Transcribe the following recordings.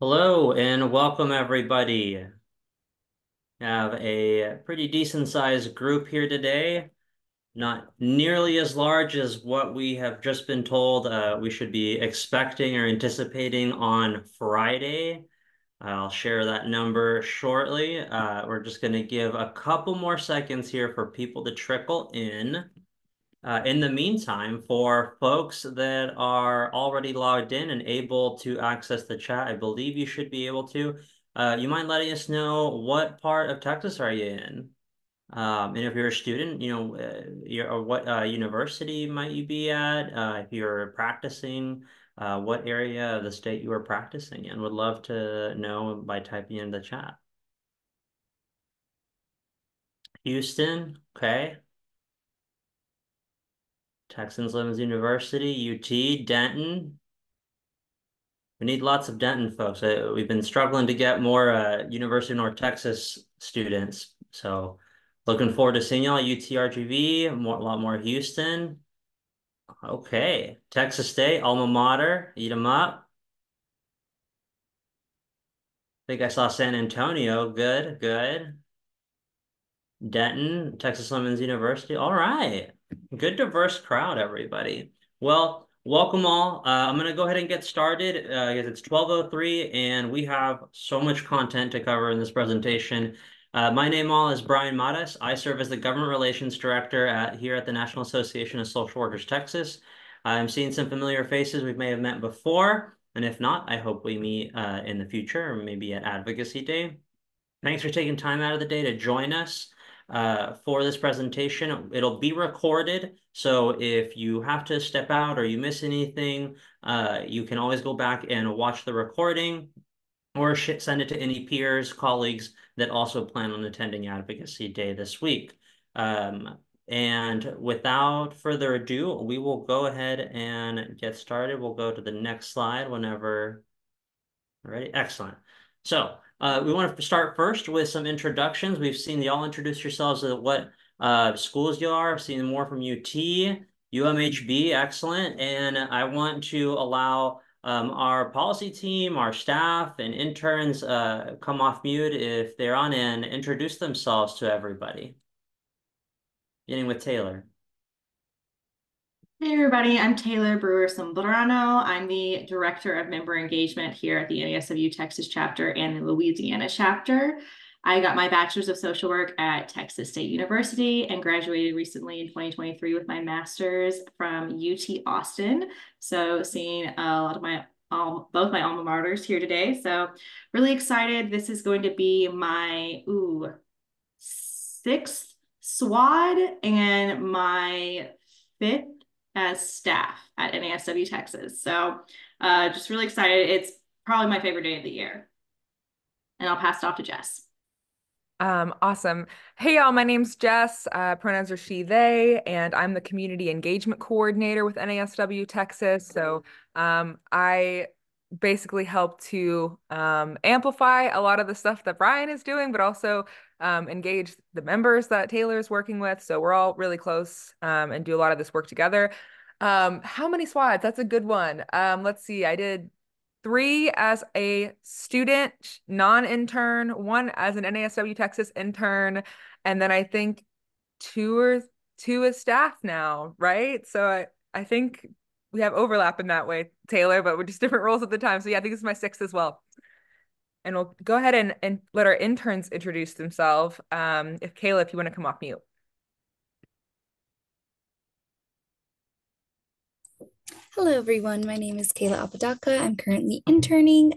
Hello and welcome everybody. Have a pretty decent sized group here today. Not nearly as large as what we have just been told we should be expecting or anticipating on Friday. I'll share that number shortly. We're just going to give a couple more seconds here for people to trickle in. In the meantime, for folks that are already logged in and able to access the chat, I believe you should be able to. You mind letting us know what part of Texas are you in? And if you're a student, or what university might you be at? If you're practicing, what area of the state you are practicing in? Would love to know by typing in the chat. Houston, okay. Texans Living University, UT, Denton. We need lots of Denton folks. We've been struggling to get more University of North Texas students. So looking forward to seeing y'all. UTRGV, a lot more Houston. Okay. Texas State, alma mater, eat 'em up. I think I saw San Antonio. Good, good. Denton, Texas Women's University. All right. Good diverse crowd, everybody. Well, welcome all. I'm going to go ahead and get started because it's 12:03 and we have so much content to cover in this presentation. My name all is Brian Matas. I serve as the Government Relations Director here at the National Association of Social Workers Texas. I'm seeing some familiar faces we may have met before, and if not, I hope we meet in the future or maybe at Advocacy Day. Thanks for taking time out of the day to join us for this presentation. It'll be recorded, so if you have to step out or you miss anything, you can always go back and watch the recording or send it to any peers, colleagues that also plan on attending Advocacy Day this week. And without further ado, we will go ahead and get started. We'll go to the next slide whenever. Ready? Excellent. So we want to start first with some introductions. We've seen y'all introduce yourselves at what schools you are. I've seen more from UT, UMHB, excellent. And I want to allow our policy team, our staff, and interns come off mute if they're on and introduce themselves to everybody. Beginning with Taylor. Hey everybody, I'm Taylor Brewer-Sombrano. I'm the Director of Member Engagement here at the NASW Texas chapter and the Louisiana chapter. I got my Bachelor's of Social Work at Texas State University and graduated recently in 2023 with my Master's from UT Austin. So seeing a lot of both my alma maters here today. So really excited. This is going to be my sixth SWAD and my fifth as staff at NASW Texas. So just really excited. It's probably my favorite day of the year. And I'll pass it off to Jess. Awesome. Hey y'all, my name's Jess. Pronouns are she, they, and I'm the Community Engagement Coordinator with NASW Texas. So I basically help to amplify a lot of the stuff that Brian is doing, but also engage the members that Taylor is working with. So we're all really close and do a lot of this work together. How many SWATs? That's a good one. Let's see. I did 3 as a student, non-intern, 1 as an NASW Texas intern, and then I think 2 as staff now, right? So I think we have overlap in that way, Taylor, but we're just different roles at the time. So yeah, I think this is my 6th as well. And we'll go ahead and let our interns introduce themselves. If Kayla, if you want to come off mute. Hello, everyone. My name is Kayla Apodaca. I'm currently interning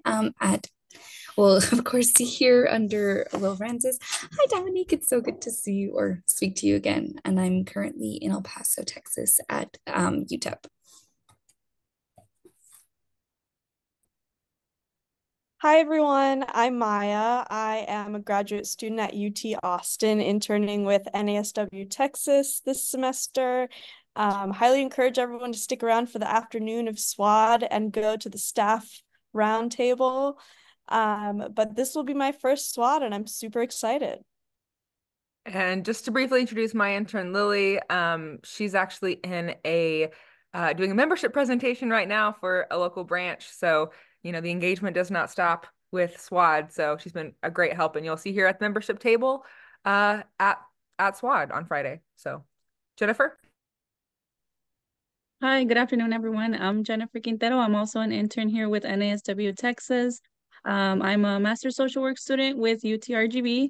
well, of course, here under Will Francis. Hi, Dominique. It's so good to see you or speak to you again. And I'm currently in El Paso, Texas at UTEP. Hi everyone, I'm Maya. I am a graduate student at UT Austin, interning with NASW Texas this semester. Highly encourage everyone to stick around for the afternoon of SWAD and go to the staff roundtable. But this will be my first SWAD and I'm super excited. And just to briefly introduce my intern, Lily, she's actually in doing a membership presentation right now for a local branch. So, the engagement does not stop with SWAD. So she's been a great help, and you'll see here at the membership table at SWAD on Friday. So Jennifer? Hi, good afternoon, everyone. I'm Jennifer Quintero. I'm also an intern here with NASW Texas. I'm a master's social work student with UTRGV,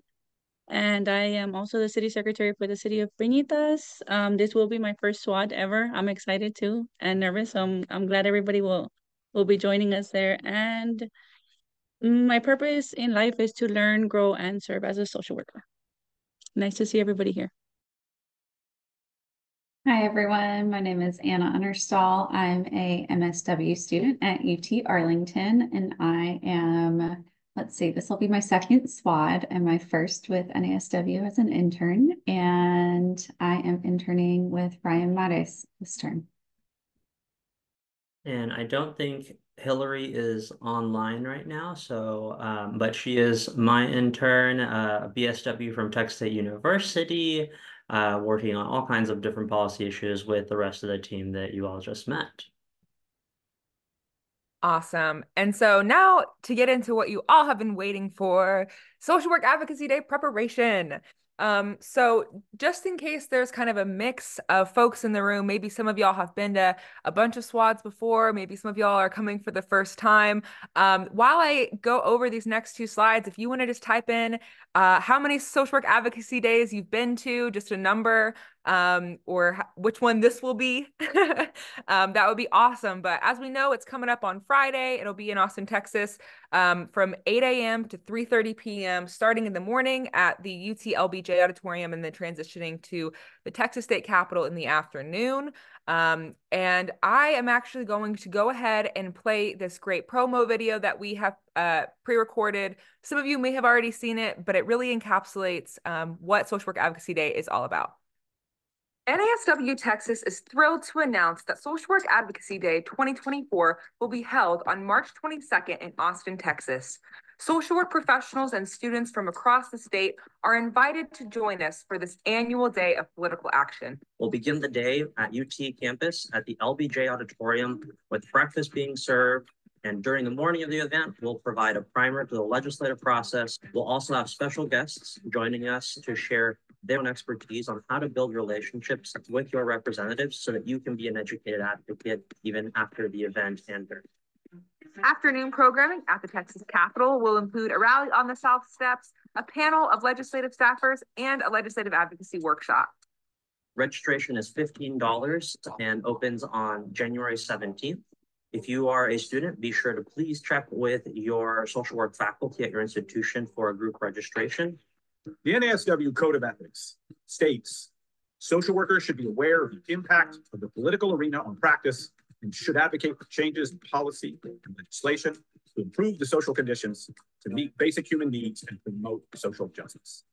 and I am also the city secretary for the city of Peñitas. This will be my first SWAD ever. I'm excited too and nervous. So I'm glad everybody will be joining us there. And my purpose in life is to learn, grow, and serve as a social worker. Nice to see everybody here. Hi, everyone. My name is Anna Understall. I'm a MSW student at UT Arlington, and I am, let's see, this will be my second SWAD and my first with NASW as an intern, and I am interning with Brian Mares this term. And I don't think Hillary is online right now, so but she is my intern, BSW from Texas State University, working on all kinds of different policy issues with the rest of the team that you all just met. Awesome. And so now to get into what you all have been waiting for, Social Work Advocacy Day preparation. So just in case there's kind of a mix of folks in the room, maybe some of y'all have been to a bunch of SWADs before, maybe some of y'all are coming for the first time. While I go over these next two slides, if you want to just type in how many social work advocacy days you've been to, just a number, or which one this will be, that would be awesome. But as we know, it's coming up on Friday. It'll be in Austin, Texas, from 8 a.m. to 3:30 p.m., starting in the morning at the UT LBJ Auditorium and then transitioning to the Texas State Capitol in the afternoon. And I am actually going to go ahead and play this great promo video that we have pre-recorded. Some of you may have already seen it, but it really encapsulates what Social Work Advocacy Day is all about. NASW Texas is thrilled to announce that Social Work Advocacy Day 2024 will be held on March 22nd in Austin, Texas. Social work professionals and students from across the state are invited to join us for this annual day of political action. We'll begin the day at UT campus at the LBJ Auditorium with breakfast being served. And during the morning of the event, we'll provide a primer to the legislative process. We'll also have special guests joining us to share their own expertise on how to build relationships with your representatives so that you can be an educated advocate even after the event and during. Afternoon programming at the Texas Capitol will include a rally on the South Steps, a panel of legislative staffers, and a legislative advocacy workshop. Registration is $15 and opens on January 17th. If you are a student, be sure to please check with your social work faculty at your institution for a group registration. The NASW Code of Ethics states social workers should be aware of the impact of the political arena on practice and should advocate for changes in policy and legislation to improve the social conditions to meet basic human needs and promote social justice.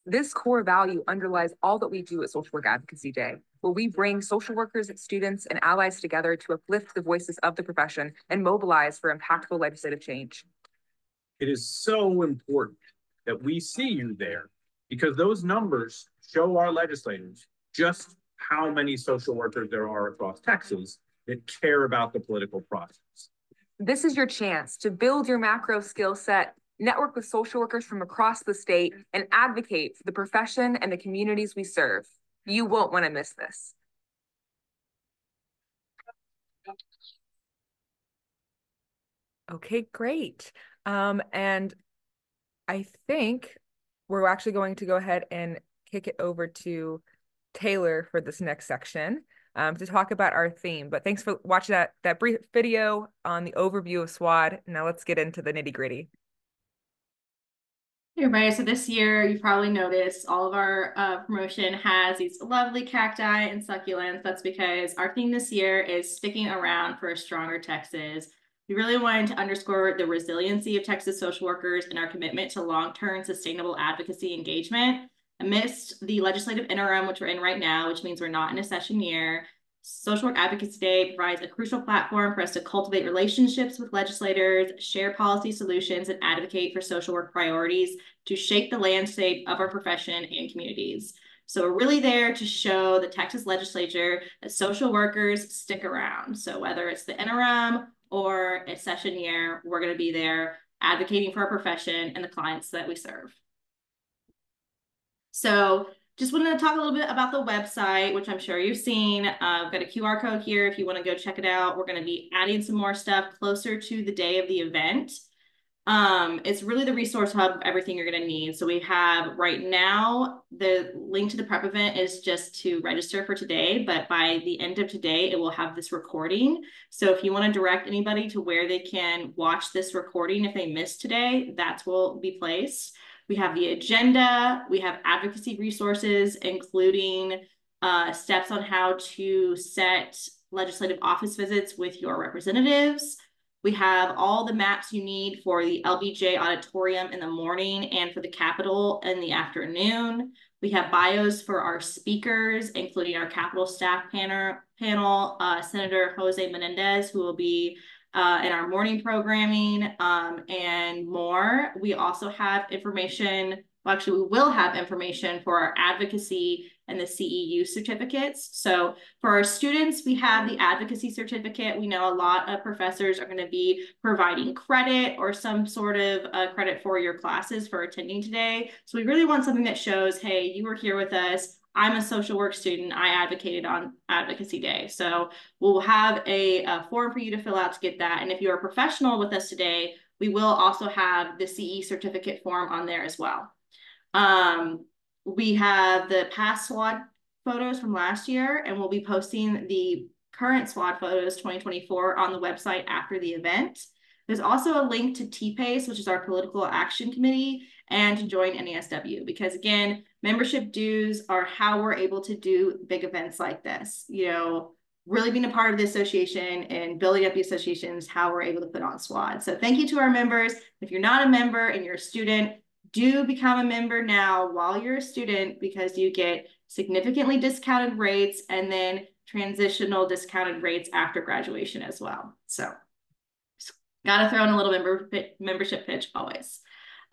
This core value underlies all that we do at Social Work Advocacy Day, where we bring social workers, students, and allies together to uplift the voices of the profession and mobilize for impactful legislative change. It is so important that we see you there because those numbers show our legislators just how many social workers there are across Texas that care about the political process. This is your chance to build your macro skill set, network with social workers from across the state, and advocate for the profession and the communities we serve. You won't want to miss this. Okay, great. And I think we're actually going to go ahead and kick it over to Taylor for this next section to talk about our theme. But thanks for watching that brief video on the overview of SWAD. Now let's get into the nitty-gritty. Hey everybody, so this year you probably noticed all of our promotion has these lovely cacti and succulents. That's because our theme this year is sticking around for a stronger Texas. We really wanted to underscore the resiliency of Texas social workers and our commitment to long-term sustainable advocacy engagement. Amidst the legislative interim, which we're in right now, which means we're not in a session year, Social Work Advocacy Day provides a crucial platform for us to cultivate relationships with legislators, share policy solutions, and advocate for social work priorities to shape the landscape of our profession and communities. So we're really there to show the Texas legislature that social workers stick around. So whether it's the interim or a session year, we're going to be there advocating for our profession and the clients that we serve. So just wanted to talk a little bit about the website, which I'm sure you've seen. I've got a QR code here if you want to go check it out. We're going to be adding some more stuff closer to the day of the event. It's really the resource hub of everything you're going to need. So we have right now, the link to the prep event is just to register for today, but by the end of today, it will have this recording. So if you want to direct anybody to where they can watch this recording, if they missed today, that's where will be placed. We have the agenda, we have advocacy resources, including steps on how to set legislative office visits with your representatives. We have all the maps you need for the LBJ auditorium in the morning and for the Capitol in the afternoon. We have bios for our speakers, including our Capitol staff panel, Senator Jose Menendez, who will be in our morning programming, and more. We also have information, well, actually, we will have information for our advocacy and the CEU certificates. So for our students, we have the advocacy certificate. We know a lot of professors are going to be providing credit or some sort of credit for your classes for attending today. So we really want something that shows, hey, you were here with us. I'm a social work student. I advocated on Advocacy Day. So we'll have a form for you to fill out to get that. And if you're a professional with us today, we will also have the CE certificate form on there as well. We have the past SWAD photos from last year, and we'll be posting the current SWAD photos 2024 on the website after the event. There's also a link to TPACE, which is our political action committee, and to join NASW, because again, membership dues are how we're able to do big events like this. You know, really being a part of the association and building up the association is how we're able to put on SWAD. So thank you to our members. If you're not a member and you're a student, do become a member now while you're a student, because you get significantly discounted rates and then transitional discounted rates after graduation as well. So got to throw in a little membership pitch always.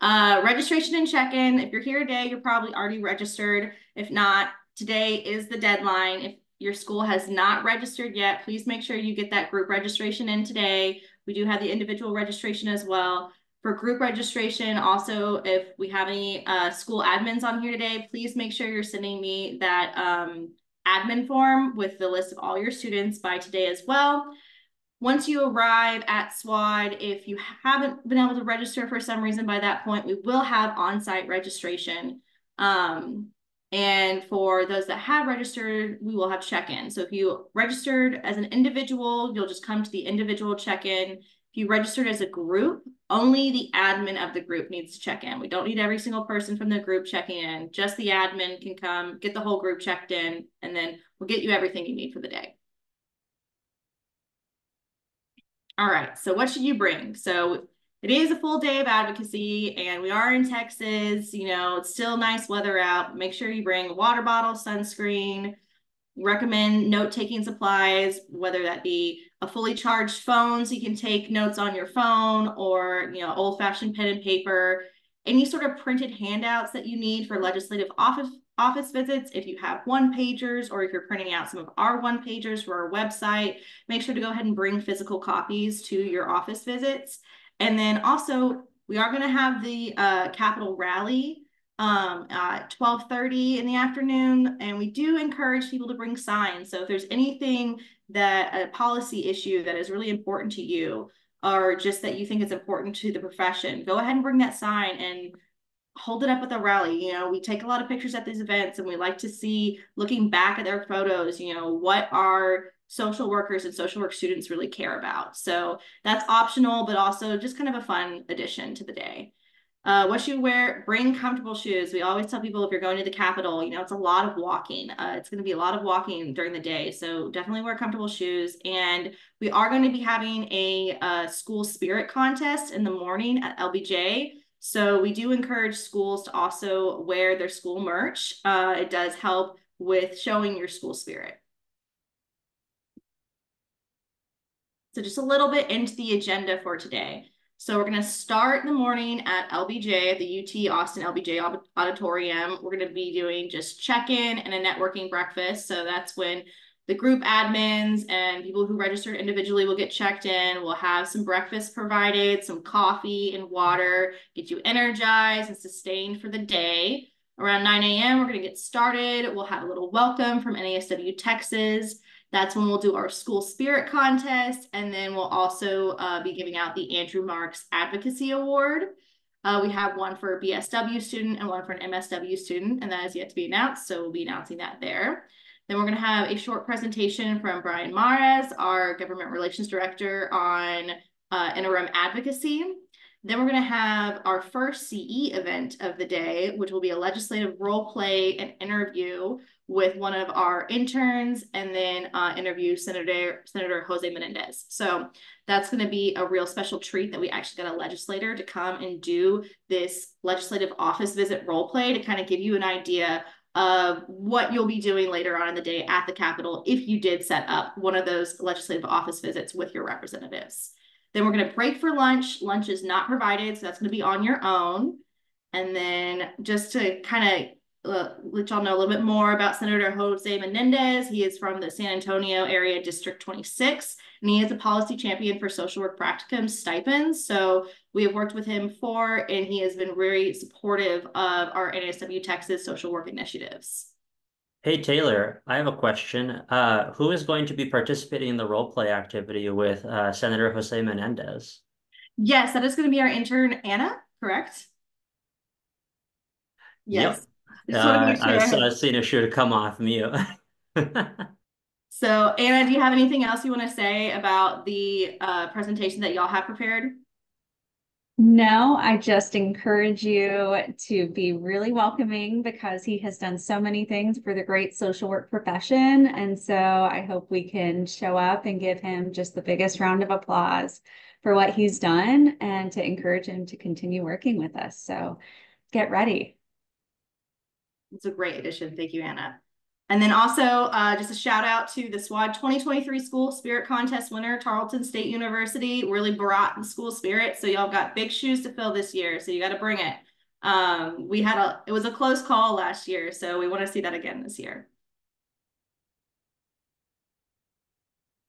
Registration and check-in. If you're here today, you're probably already registered. If not, today is the deadline. If your school has not registered yet, please make sure you get that group registration in today. We do have the individual registration as well. For group registration, also, if we have any school admins on here today, please make sure you're sending me that admin form with the list of all your students by today as well. Once you arrive at SWAD, if you haven't been able to register for some reason by that point, we will have on-site registration. And for those that have registered, we will have check-in. So if you registered as an individual, you'll just come to the individual check-in. If you registered as a group, only the admin of the group needs to check in. We don't need every single person from the group checking in. Just the admin can come, get the whole group checked in, and then we'll get you everything you need for the day. All right, so what should you bring? So it is a full day of advocacy, and we are in Texas. You know, it's still nice weather out. Make sure you bring a water bottle, sunscreen. Recommend note-taking supplies, whether that be a fully charged phone so you can take notes on your phone, or old-fashioned pen and paper, any sort of printed handouts that you need for legislative office visits. If you have one-pagers, or if you're printing out some of our one-pagers for our website, make sure to go ahead and bring physical copies to your office visits. And then also, we are going to have the Capitol rally at 12:30 in the afternoon, and we do encourage people to bring signs. So if there's anything that a policy issue that is really important to you, or just that you think is important to the profession, go ahead and bring that sign and hold it up at the rally. You know, we take a lot of pictures at these events, and we like to see, looking back at their photos, what our social workers and social work students really care about. So that's optional, but also just kind of a fun addition to the day. What should you wear? Bring comfortable shoes. We always tell people, if you're going to the Capitol, it's a lot of walking. It's going to be a lot of walking during the day. So definitely wear comfortable shoes. And we are going to be having a school spirit contest in the morning at LBJ. So we do encourage schools to also wear their school merch. It does help with showing your school spirit. So just a little bit into the agenda for today. So we're going to start in the morning at LBJ, at the UT Austin LBJ Auditorium. We're going to be doing just check-in and a networking breakfast. So that's when the group admins and people who registered individually will get checked in. We'll have some breakfast provided, some coffee and water, get you energized and sustained for the day. Around 9 a.m., we're going to get started. We'll have a little welcome from NASW Texas. That's when we'll do our school spirit contest. And then we'll also be giving out the Andrew Marks Advocacy Award. We have one for a BSW student and one for an MSW student, and that is yet to be announced. So we'll be announcing that there. Then we're going to have a short presentation from Brian Mares, our Government Relations Director, on interim advocacy. Then we're going to have our first CE event of the day, which will be a legislative role play and interview with one of our interns, and then interview Senator Jose Menendez. So that's going to be a real special treat that we actually got a legislator to come and do this legislative office visit role play to kind of give you an idea of what you'll be doing later on in the day at the Capitol if you did set up one of those legislative office visits with your representatives. Then we're going to break for lunch. Lunch is not provided, so that's going to be on your own. And then just to kind of let y'all know a little bit more about Senator Jose Menendez. He is from the San Antonio area, District 26, and he is a policy champion for social work practicum stipends. So we have worked with him before, and he has been very supportive of our NASW Texas social work initiatives. Hey, Taylor, I have a question. Who is going to be participating in the role play activity with Senator Jose Menendez? Yes, that is going to be our intern, Anna, correct? Yes. Yep. I was seeing if she would come off mute. So, Anna, do you have anything else you want to say about the presentation that y'all have prepared? No, I just encourage you to be really welcoming because he has done so many things for the great social work profession. And so I hope we can show up and give him just the biggest round of applause for what he's done and to encourage him to continue working with us. So get ready. It's a great addition. Thank you, Anna. And then also just a shout out to the SWAD 2023 School Spirit Contest winner, Tarleton State University. Really brought the school spirit. So y'all got big shoes to fill this year. So you got to bring it. It was a close call last year. So we want to see that again this year.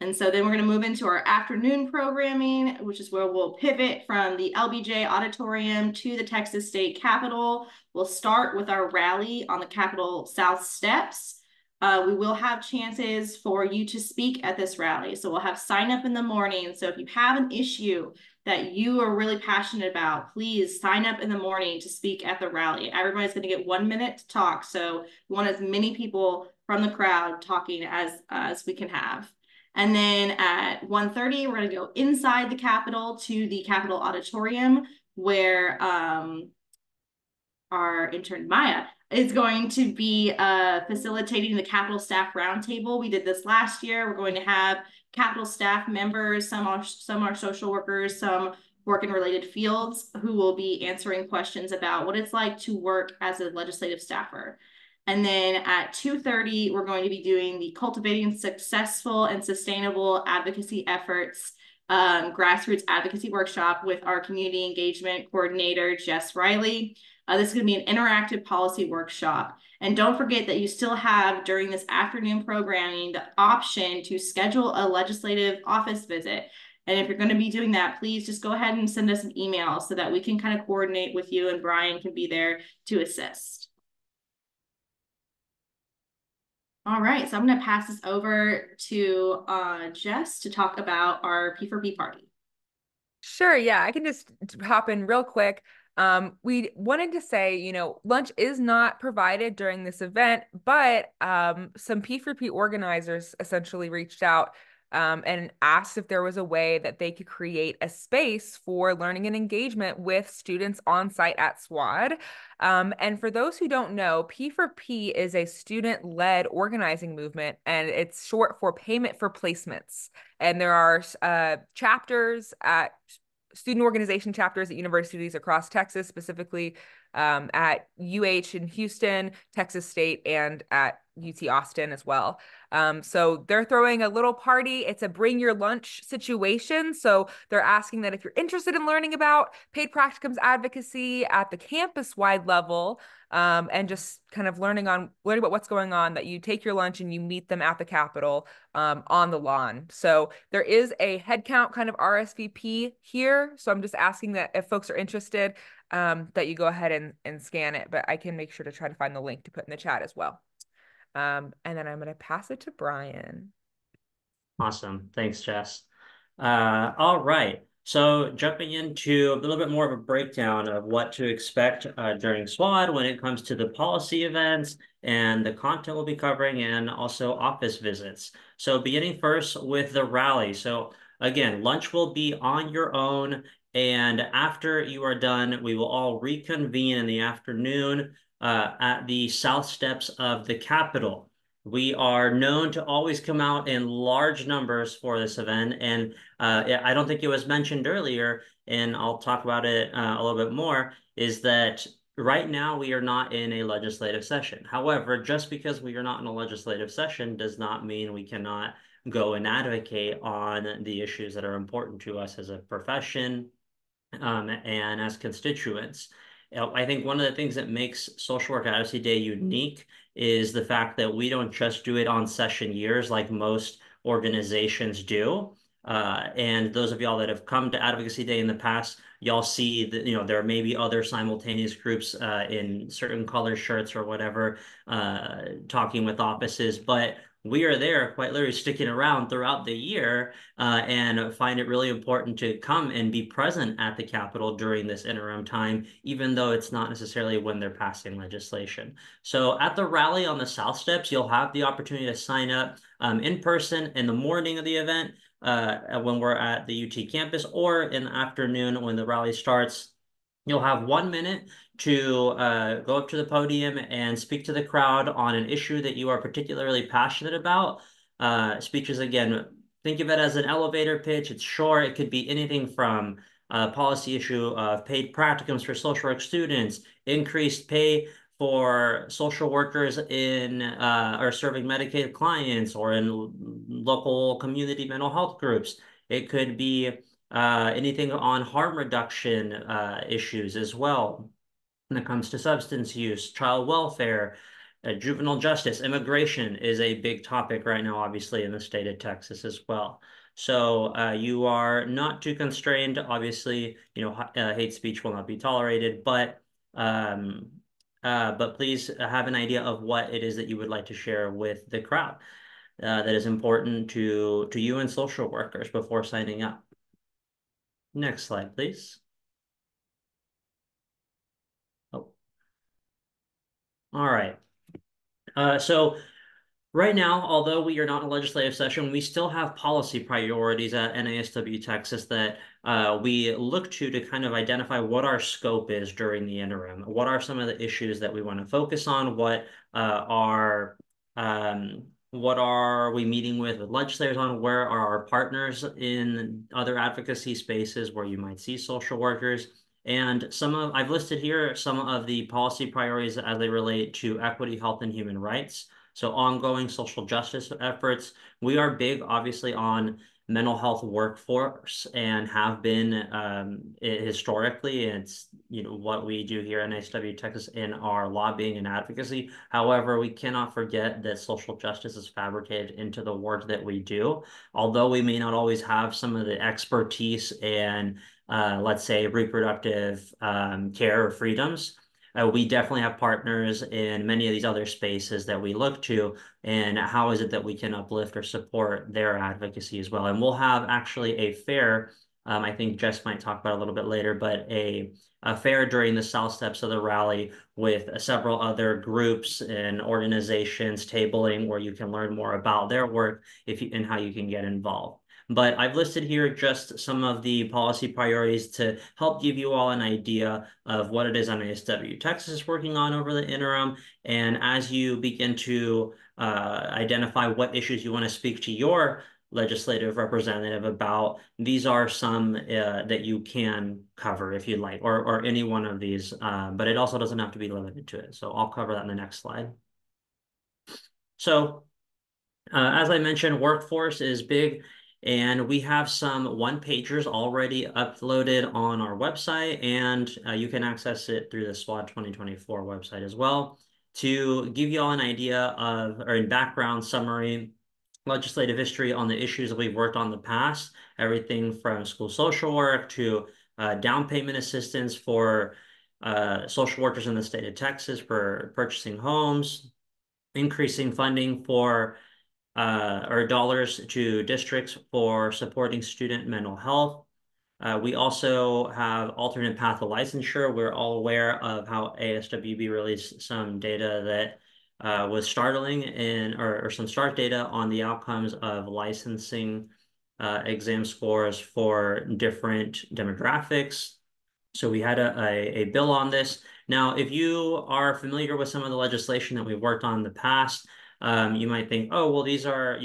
And so then we're going to move into our afternoon programming, which is where we'll pivot from the LBJ Auditorium to the Texas State Capitol. We'll start with our rally on the Capitol South Steps. We will have chances for you to speak at this rally. So we'll have sign up in the morning. So if you have an issue that you are really passionate about, please sign up in the morning to speak at the rally. Everybody's going to get 1 minute to talk. So we want as many people from the crowd talking as we can have. And then at 1:30, we're going to go inside the Capitol to the Capitol Auditorium, where our intern Maya is going to be facilitating the Capitol Staff Roundtable. We did this last year. We're going to have Capitol staff members, some are social workers, some work in related fields, who will be answering questions about what it's like to work as a legislative staffer. And then at 2:30, we're going to be doing the Cultivating Successful and Sustainable Advocacy Efforts grassroots advocacy workshop with our community engagement coordinator, Jess Riley. This is going to be an interactive policy workshop. And don't forget that you still have, during this afternoon programming, the option to schedule a legislative office visit. And if you're going to be doing that, please just go ahead and send us an email so that we can kind of coordinate with you, and Brian can be there to assist. All right, so I'm going to pass this over to Jess to talk about our P4P party. Sure, yeah, I can just hop in real quick. We wanted to say, lunch is not provided during this event, but some P4P organizers essentially reached out and asked if there was a way that they could create a space for learning and engagement with students on site at SWAD. And for those who don't know, P4P is a student-led organizing movement, and it's short for Payment for Placements. And there are chapters at student organization chapters at universities across Texas, specifically at UH in Houston, Texas State, and at UT Austin as well. So they're throwing a little party. It's a bring your lunch situation. So they're asking that if you're interested in learning about paid practicums advocacy at the campus-wide level, and just kind of learning about what's going on, that you take your lunch and you meet them at the Capitol on the lawn. So there is a headcount kind of RSVP here. So I'm just asking that if folks are interested, that you go ahead and scan it, but I can make sure to try to find the link to put in the chat as well. And then I'm going to pass it to Brian. Awesome. Thanks, Jess. All right. So jumping into a little bit more of a breakdown of what to expect during SWAD when it comes to the policy events and the content we'll be covering, and also office visits. So beginning first with the rally. So again, lunch will be on your own, and after you are done, we will all reconvene in the afternoon at the south steps of the Capitol. We are known to always come out in large numbers for this event, and I don't think it was mentioned earlier, and I'll talk about it a little bit more, is that right now we are not in a legislative session. However, just because we are not in a legislative session does not mean we cannot go and advocate on the issues that are important to us as a profession, and as constituents. I think one of the things that makes Social Work Advocacy Day unique is the fact that we don't just do it on session years like most organizations do. And those of y'all that have come to Advocacy Day in the past, y'all see that, there may be other simultaneous groups in certain color shirts or whatever, talking with offices, but we are there quite literally sticking around throughout the year, and find it really important to come and be present at the Capitol during this interim time, even though it's not necessarily when they're passing legislation. So at the rally on the South Steps, you'll have the opportunity to sign up in person in the morning of the event, when we're at the UT campus, or in the afternoon when the rally starts. You'll have 1 minute to go up to the podium and speak to the crowd on an issue that you are particularly passionate about. Speeches, again, think of it as an elevator pitch. It's short. It could be anything from a policy issue of paid practicums for social work students, increased pay for social workers in or serving Medicaid clients, or in local community mental health groups. It could be anything on harm reduction issues as well when it comes to substance use, child welfare, juvenile justice. Immigration is a big topic right now, obviously, in the state of Texas as well. So you are not too constrained. Obviously, hate speech will not be tolerated, but please have an idea of what it is that you would like to share with the crowd that is important to you and social workers before signing up. Next slide, please. Oh, all right. So right now, although we are not in a legislative session, we still have policy priorities at NASW Texas that we look to kind of identify what our scope is during the interim. What are some of the issues that we want to focus on? What are we meeting with legislators on? Where are our partners in other advocacy spaces where you might see social workers? And I've listed here some of the policy priorities as they relate to equity, health, and human rights. So ongoing social justice efforts. We are big, obviously, on mental health workforce, and have been historically. It's what we do here at NASW Texas in our lobbying and advocacy. However, we cannot forget that social justice is fabricated into the work that we do. Although we may not always have some of the expertise and let's say reproductive care or freedoms, we definitely have partners in many of these other spaces that we look to, and how is it that we can uplift or support their advocacy as well. And we'll have actually a fair, I think Jess might talk about it a little bit later, but a fair during the South Steps of the rally with several other groups and organizations tabling where you can learn more about their work and how you can get involved. But I've listed here just some of the policy priorities to help give you all an idea of what it is NASW Texas is working on over the interim. And as you begin to identify what issues you want to speak to your legislative representative about, these are some that you can cover if you'd like, or any one of these, but it also doesn't have to be limited to it. So I'll cover that in the next slide. So as I mentioned, workforce is big, and we have some one-pagers already uploaded on our website, and you can access it through the SWAD 2024 website as well. To give you all an idea of, or in background summary, legislative history on the issues that we've worked on in the past, everything from school social work to down payment assistance for social workers in the state of Texas for purchasing homes, increasing funding for or dollars to districts for supporting student mental health. We also have alternate path to licensure. We're all aware of how ASWB released some data that was startling or some start data on the outcomes of licensing exam scores for different demographics. So we had a bill on this. Now, if you are familiar with some of the legislation that we've worked on in the past, you might think, oh, well, these are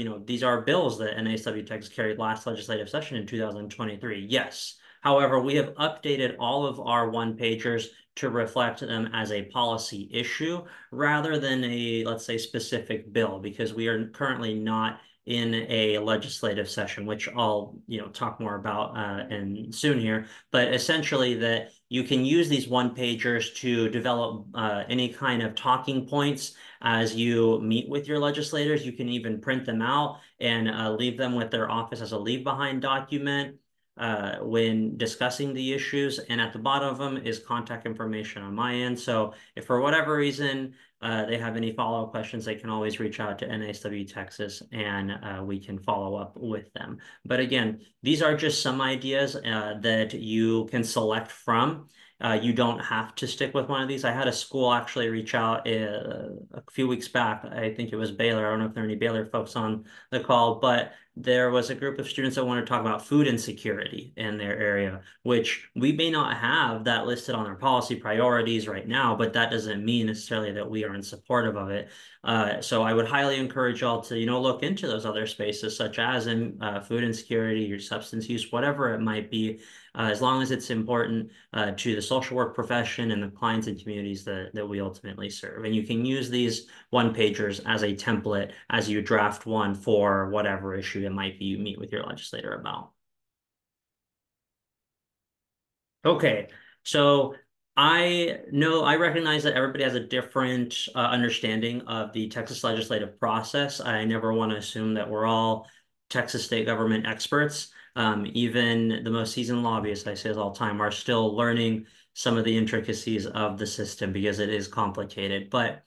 bills that NASW-TX carried last legislative session in 2023. Yes. However, we have updated all of our one-pagers to reflect them as a policy issue rather than a, let's say, specific bill, because we are currently not in a legislative session, which I'll talk more about and soon here. But essentially, that you can use these one-pagers to develop any kind of talking points as you meet with your legislators. You can even print them out and leave them with their office as a leave-behind document when discussing the issues. And at the bottom of them is contact information on my end. So if for whatever reason they have any follow-up questions, they can always reach out to NASW Texas and we can follow up with them. But again, these are just some ideas that you can select from. You don't have to stick with one of these. I had a school actually reach out a few weeks back. I think it was Baylor. I don't know if there are any Baylor folks on the call, but there was a group of students that wanted to talk about food insecurity in their area, which we may not have that listed on our policy priorities right now, but that doesn't mean necessarily that we are in supportive of it. So I would highly encourage y'all to, look into those other spaces, such as in food insecurity or substance use, whatever it might be, as long as it's important to the social work profession and the clients and communities that we ultimately serve. And you can use these one-pagers as a template as you draft one for whatever issue it might be you meet with your legislator about. Okay, so I recognize that everybody has a different understanding of the Texas legislative process. I never want to assume that we're all Texas state government experts. Even the most seasoned lobbyists, I say this all the time, are still learning some of the intricacies of the system because it is complicated. But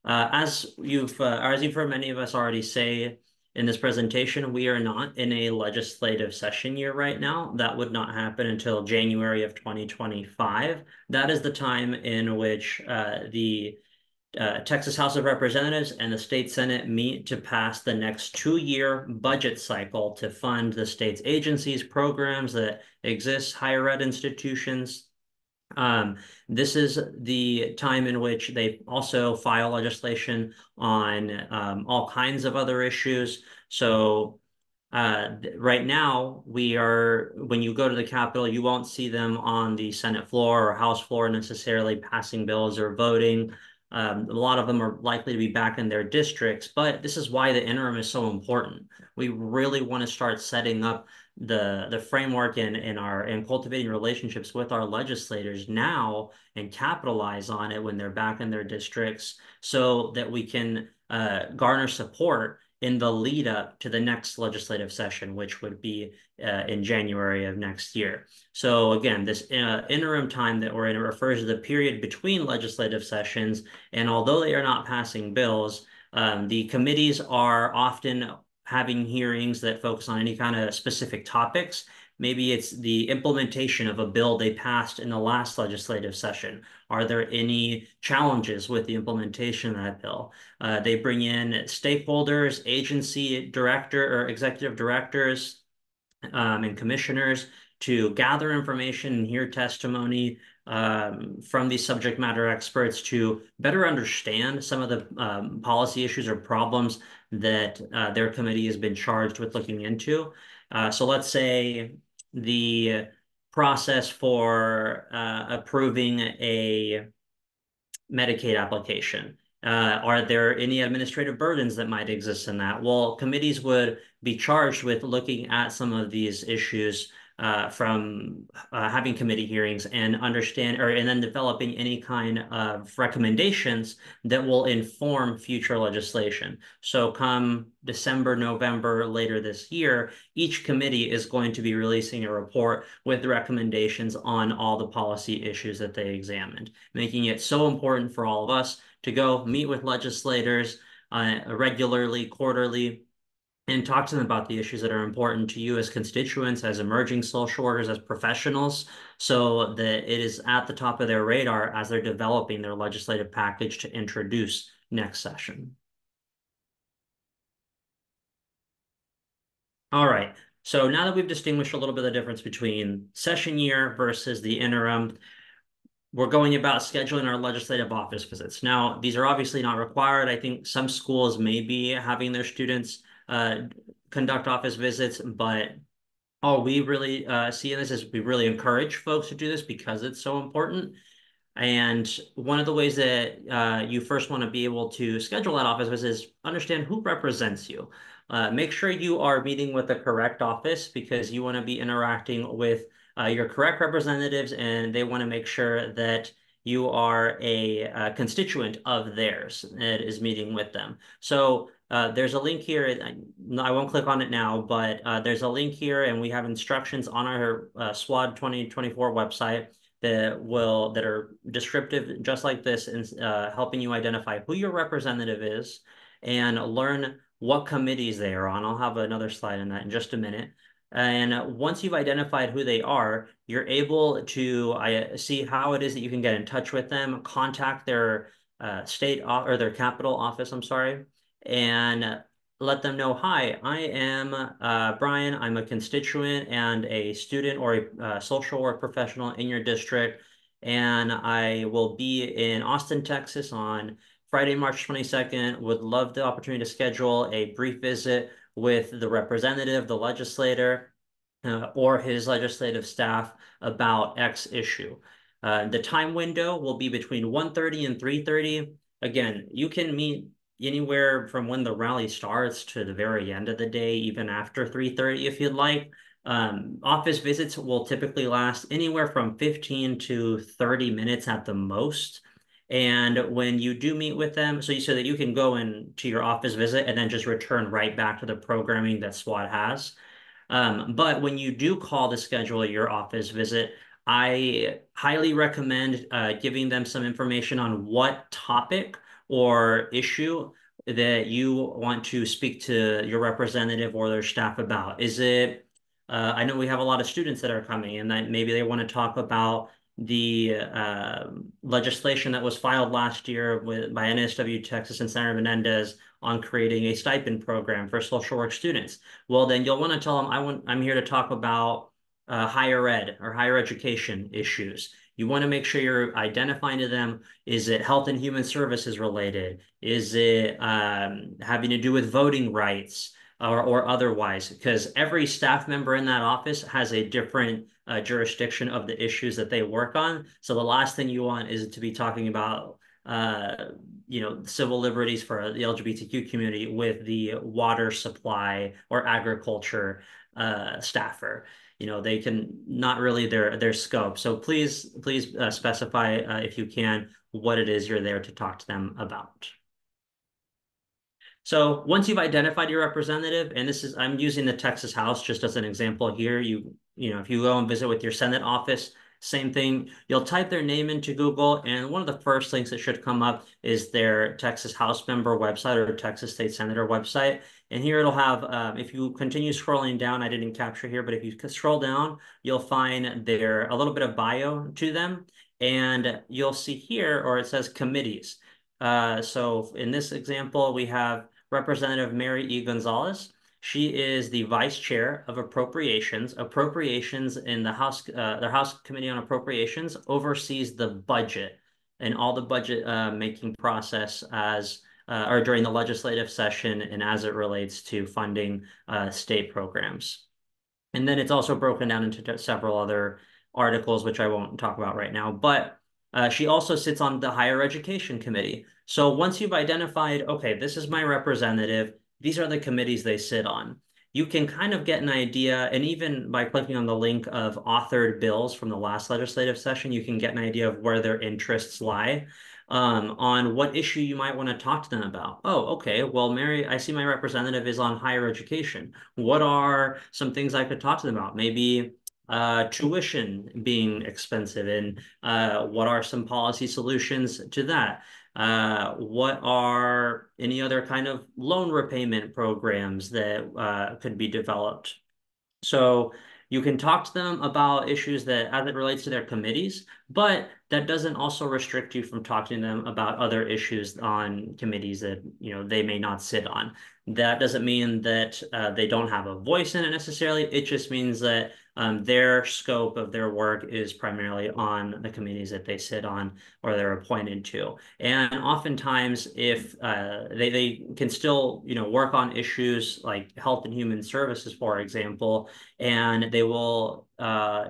as you've heard many of us already say in this presentation, we are not in a legislative session year right now. That would not happen until January of 2025. That is the time in which the Texas House of Representatives and the state Senate meet to pass the next 2-year budget cycle to fund the state's agencies, programs that exist, higher ed institutions. This is the time in which they also file legislation on all kinds of other issues. So right now, when you go to the Capitol, you won't see them on the Senate floor or House floor necessarily passing bills or voting. A lot of them are likely to be back in their districts, but this is why the interim is so important. We really want to start setting up the framework and cultivating relationships with our legislators now and capitalize on it when they're back in their districts so that we can garner support in the lead up to the next legislative session, which would be in January of next year. So again, this interim time that we're in refers to the period between legislative sessions. And although they are not passing bills, the committees are often having hearings that focus on any kind of specific topics. Maybe it's the implementation of a bill they passed in the last legislative session. Are there any challenges with the implementation of that bill? They bring in stakeholders, agency director or executive directors, and commissioners to gather information and hear testimony from these subject matter experts to better understand some of the policy issues or problems that their committee has been charged with looking into. So let's say the process for approving a Medicaid application Are there any administrative burdens that might exist in that? Well, committees would be charged with looking at some of these issues from having committee hearings and and then developing any kind of recommendations that will inform future legislation. So come December, November, later this year, each committee is going to be releasing a report with recommendations on all the policy issues that they examined, making it so important for all of us to go meet with legislators regularly, quarterly, and talk to them about the issues that are important to you as constituents, as emerging social workers, as professionals, so that it is at the top of their radar as they're developing their legislative package to introduce next session. All right. So now that we've distinguished a little bit of the difference between session year versus the interim, we're going about scheduling our legislative office visits. Now, these are obviously not required. I think some schools may be having their students conduct office visits, but all we really see in this is we really encourage folks to do this because it's so important. And one of the ways that you first want to be able to schedule that office visit is understand who represents you. Make sure you are meeting with the correct office because you want to be interacting with your correct representatives, and they want to make sure that you are a constituent of theirs that is meeting with them. So there's a link here. I won't click on it now, but there's a link here, and we have instructions on our SWAD 2024 website that are descriptive, just like this, and helping you identify who your representative is and learn what committees they are on. I'll have another slide on that in just a minute. And once you've identified who they are, you're able to see how it is that you can get in touch with them, contact their state or their capital office, I'm sorry, and let them know, hi, I am Brian. I'm a constituent and a student or a social work professional in your district, and I will be in Austin, Texas on Friday, March 22nd. Would love the opportunity to schedule a brief visit with the representative, the legislator, or his legislative staff about X issue. The time window will be between 1:30 and 3:30. Again, you can meet anywhere from when the rally starts to the very end of the day, even after 3:30 if you'd like. Office visits will typically last anywhere from 15 to 30 minutes at the most. And when you do meet with them, so that you can go into your office visit and then just return right back to the programming that SWAT has. But when you do call to schedule your office visit, I highly recommend giving them some information on what topic or issue that you want to speak to your representative or their staff about. Is it, I know we have a lot of students that are coming and that maybe they want to talk about the legislation that was filed last year by NASW-TX and Senator Menendez on creating a stipend program for social work students. Well, then you'll want to tell them, I'm here to talk about higher ed or higher education issues. You want to make sure you're identifying to them, is it health and human services related? Is it having to do with voting rights or otherwise? Because every staff member in that office has a different jurisdiction of the issues that they work on. So the last thing you want is to be talking about civil liberties for the LGBTQ community with the water supply or agriculture staffer. They can not really their scope. So please specify if you can what it is you're there to talk to them about. So once you've identified your representative, and I'm using the Texas House just as an example here. If you go and visit with your Senate office, same thing. You'll type their name into Google, and one of the first things that should come up is their Texas House member website or Texas State Senator website. And here it'll have, if you continue scrolling down, I didn't capture here, but if you scroll down, you'll find a little bit of bio to them. And you'll see here, or it says committees. So in this example, we have Representative Mary E. Gonzalez. She is the Vice Chair of Appropriations. Appropriations in the House Committee on Appropriations oversees the budget and all the budget making process or during the legislative session and as it relates to funding state programs. And then it's also broken down into several other articles, which I won't talk about right now. But she also sits on the Higher Education Committee. So once you've identified, okay, this is my representative, these are the committees they sit on, you can kind of get an idea, and even by clicking on the link of authored bills from the last legislative session, you can get an idea of where their interests lie, on what issue you might want to talk to them about. Oh, okay, well, Mary, I see my representative is on higher education. What are some things I could talk to them about? Maybe tuition being expensive, and what are some policy solutions to that? What are any other kind of loan repayment programs that could be developed? So you can talk to them about issues that as it relates to their committees, but that doesn't also restrict you from talking to them about other issues on committees that they may not sit on. That doesn't mean that they don't have a voice in it necessarily. It just means that their scope of their work is primarily on the committees that they sit on or they're appointed to. And oftentimes, if they can still work on issues like health and human services, for example, and they will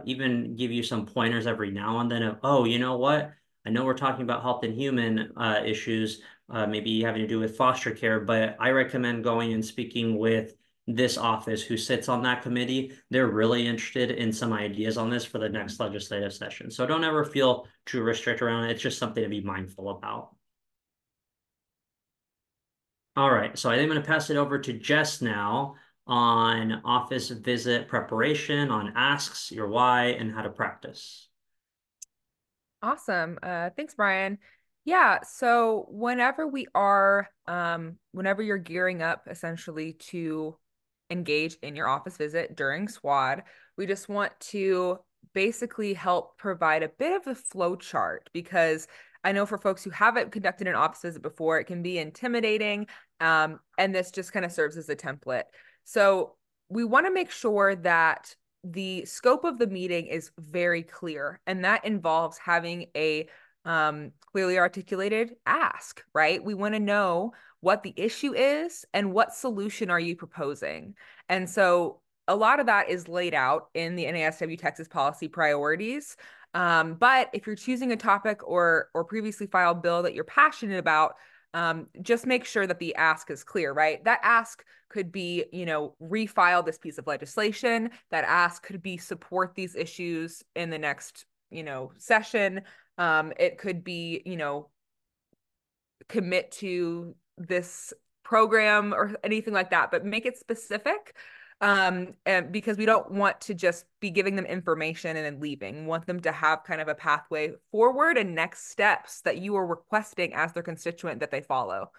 even give you some pointers every now and then of, oh, you know what? I know we're talking about health and human issues, maybe having to do with foster care, but I recommend going and speaking with this office who sits on that committee. They're really interested in some ideas on this for the next legislative session. So don't ever feel too restricted around it. It's just something to be mindful about. All right, so I think I'm going to pass it over to Jess now on office visit preparation, on asks, your why, and how to practice. Awesome. Thanks, Brian. Yeah, so whenever you're gearing up essentially to engage in your office visit during SWAD, we just want to basically help provide a bit of a flow chart, because I know for folks who haven't conducted an office visit before, it can be intimidating, and this just kind of serves as a template. So we want to make sure that the scope of the meeting is very clear, and that involves having a clearly articulated ask, right? We want to know what the issue is and what solution are you proposing. And so a lot of that is laid out in the NASW Texas policy priorities. But if you're choosing a topic or previously filed bill that you're passionate about, just make sure that the ask is clear, right? That ask could be, refile this piece of legislation. That ask could be support these issues in the next, session. It could be, commit to this program or anything like that, but make it specific. And because we don't want to just be giving them information and then leaving. We want them to have kind of a pathway forward and next steps that you are requesting as their constituent that they follow.